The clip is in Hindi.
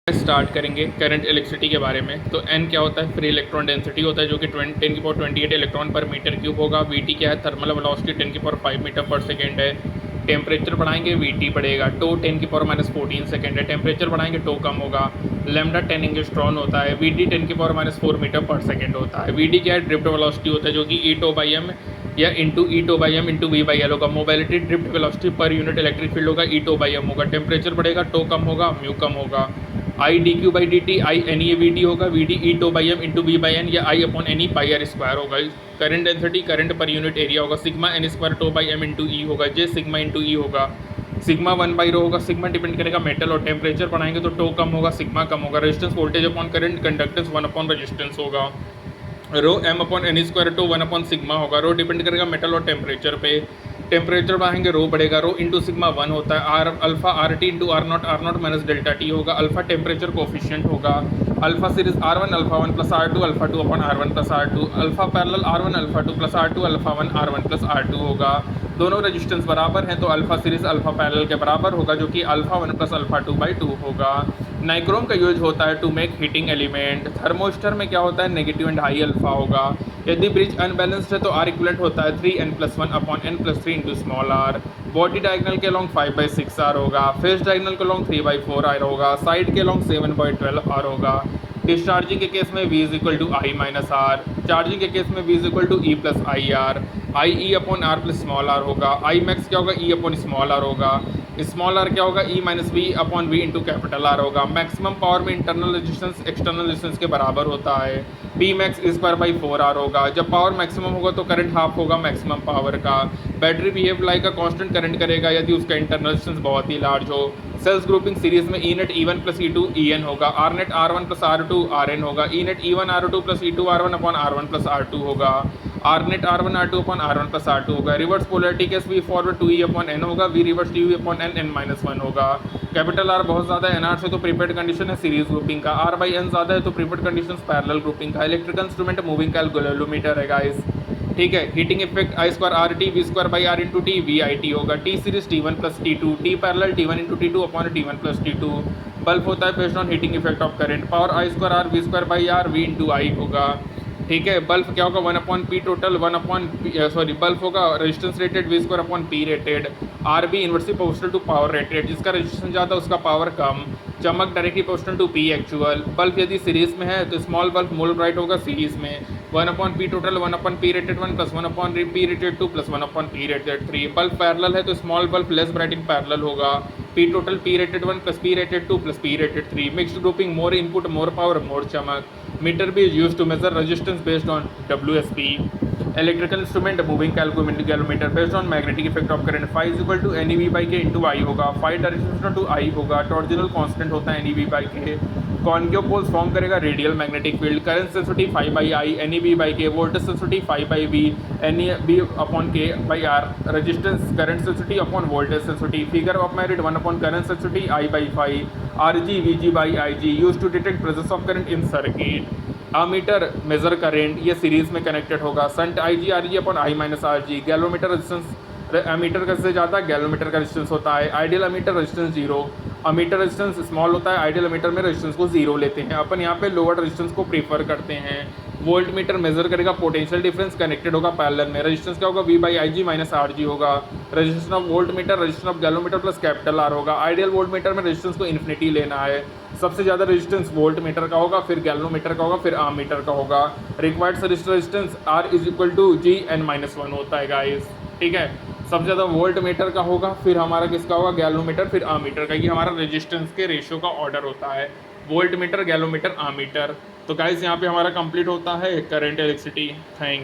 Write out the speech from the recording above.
स्टार्ट करेंगे करंट इलेक्ट्रिसिटी के बारे में। तो एन क्या होता है, फ्री इलेक्ट्रॉन डेंसिटी होता है जो कि 10⁻28 इलेक्ट्रॉन पर मीटर क्यूब होगा। वीटी क्या है, थर्मल वेलोसिटी 10⁻5 मीटर पर सेकेंड है। टेम्परेचर बढ़ाएंगे वीटी बढ़ेगा। टो 10⁻14 सेकेंड है। टेम्परेचर बढ़ाएंगे टो कम होगा। लैम्डा 10 एंगस्ट्रॉन होता है। वीडी 10⁻4 मीटर पर सेकेंड होता है। वीडी क्या है, ड्रिफ्ट वेलोसिटी होता है जो कि ई टो बाई एम या into E tau by M into V by L होगा। Mobility drift velocity per unit electric field होगा, ई टो बाई एम होगा। टेम्परेचर बढ़ेगा टो कम होगा, म्यू कम होगा। I D Q by D T, I N E V D होगा। V D E tau by M into V by N या I upon N E pi R square होगा। Current density current per unit area होगा। Sigma N square tau by M into E होगा। जे सिग्मा इंटू ई होगा। सिग्मा 1/ρ होगा। सिग्मा डिपेंड करेगा मेटल और टेम्परेचर बढ़ाएंगे तो टो कम होगा, सिग्मा कम होगा। Resistance voltage upon current, conductance 1 upon resistance होगा। Rho M upon N square tau 1 upon sigma होगा। रो डिपेंड करेगा मेटल और टेम्परेचर पे। टेम्परेचर बढ़ाएंगे रो बढ़ेगा। रो इंटू सिग्मा 1 होता है। R alpha R T into R not minus delta T होगा। अल्फा टेम्परेचर कोफिशिएंट होगा। Alpha series R1 alpha 1 plus R2 alpha 2 upon R1 plus R2। Alpha parallel R1 alpha 2 plus R2 alpha 1 R1 plus R2 होगा। दोनों रेजिस्टेंस बराबर हैं तो अल्फा सीरीज अल्फा पैरेलल के बराबर होगा जो कि अल्फा 1 प्लस अल्फा 2/2 होगा। नाइक्रोम का यूज होता है टू मेक हीटिंग एलिमेंट। थर्मोस्टर में क्या होता है, नेगेटिव एंड हाई अल्फा होगा। यदि ब्रिज अनबैलेंस्ड है तो R इक्वलेंट होता है 3n+1 upon n+3 into small r। Body diagonal के लॉन्ग 5/6 r होगा। फेस डायगनल के लॉन्ग 3/4 r होगा। साइड के लॉन्ग 7/12 r होगा। डिस्चार्जिंग के केस में V is equal to I minus R. Charging के केस में V is equal to E plus I R. I E upon R plus small R होगा। आई मैक्स क्या होगा, E अपॉन स्मॉल आर होगा। स्मॉल आर क्या होगा, E minus V upon V into capital R होगा। मैक्सिमम पावर में इंटरनल रेजिस्टेंस एक्सटर्नल रेजिस्टेंस के बराबर होता है। P मैक्स स्क्वायर/4 r होगा। जब पावर मैक्सिमम होगा तो करंट हाफ होगा मैक्सिमम पावर का। Battery behave like a constant current करेगा यदि उसका इंटरनल रेजिस्टेंस बहुत ही लार्ज हो। सेल्स ग्रुपिंग सीरीज में E net E1 plus E2 EN होगा। R net R1 plus R2 RN होगा। E net E1 R2 plus E2 R1 upon R1 plus R2 होगा। R net R1 R2 upon R1 plus R2 होगा। Reverse polarity case V forward 2E upon N होगा। V reverse DU upon N N-1 होगा। कैपिटल R बहुत ज़्यादा है NR से तो प्रीपेड कंडीशन है सीरीज ग्रुपिंग का। R/N ज़्यादा है तो प्रीपेड कंडीशन पैरेलल ग्रुपिंग का। इलेक्ट्रिकल इंस्ट्रूमेंट मूविंग कैलकुलेटर है गाइस, ठीक है। Heating effect I square R T V square by R into T V I T होगा। T series T1 plus T2 T parallel T1 into T2 upon T1 plus T2। Bulb होता है based on heating effect of current. Power I square are we square by R V into I होगा, ठीक है। बल्ब क्या होगा 1 upon P total 1 upon bulb होगा resistance rated V square upon P rated. R B inversely proportional to power rated, जिसका रेजिस्टेंस ज़्यादा उसका पावर कम। चमक directly proportional to P actual. Bulb यदि सीरीज में है तो स्मॉल बल्ब मोल ब्राइट होगा सीरीज में। 1 upon P total 1 upon P rated 1 plus 1 upon P rated 2 plus 1 upon P rated 3। Bulb parallel है तो small bulb less bright in parallel होगा। P total P rated 1 plus P rated 2 plus P rated 3। Mixed grouping more input more power more चमक। मीटर भी is use to measure resistance based on WSP। Electrical instrument moving calculator based on magnetic effect of current. Phi is equal to NeV/K into I होगा। फाई डायरेक्शन टू आई होगा। टॉर्जिनल कांस्टेंट होता है NeV/K। कॉन्केव पोल्स फॉर्म करेगा radial magnetic field. Current sensitive phi by I NeV/K। Voltage sensitive phi by V NeV upon K by R. Resistance current sensitive upon voltage sensitive. Figure of merit 1 upon current sensitive I by phi. RG VG by IG use to detect presence of current in circuit. Ammeter measure current, ये सीरीज में कनेक्टेड होगा। संट IG RG अपॉन I माइनस RG। गैलोमीटर रेजिस्टेंस अमीटर का से ज़्यादा गैलोमीटर का रेजिस्टेंस होता है। Ideal ammeter resistance 0। Ammeter resistance small होता है। आइडियल अमीटर में रेजिस्टेंस को 0 लेते हैं। अपन यहाँ पे लोअर रेजिस्टेंस को प्रीफर करते हैं। वोल्ट मीटर मेजर करेगा पोटेंशियल डिफरेंस, कनेक्टेड होगा पैरेलल में। रेजिस्टेंस क्या होगा V/IG माइनस RG होगा। Resistance of volt meter resistance of galvanometer plus capital R होगा। आइडियल वोल्ट मीटर में रेजिस्टेंस को इन्फिनिटी लेना है। सबसे ज़्यादा रेजिस्टेंस वोल्ट मीटर का होगा, फिर गैलोमीटर का होगा, फिर आर्म मीटर का होगा। Required resistance R is equal to GN-1 होता है गाइस, ठीक है। सबसे ज़्यादा वोल्ट मीटर का होगा, फिर हमारा किसका होगा गैलोमीटर, फिर आर्म मीटर का। ये हमारा रेजिस्टेंस के रेशियो का ऑर्डर होता है, voltmeter, galvanometer, ammeter. तो गाइस यहाँ पे हमारा कंप्लीट होता है करंट इलेक्ट्रिसिटी। थैंक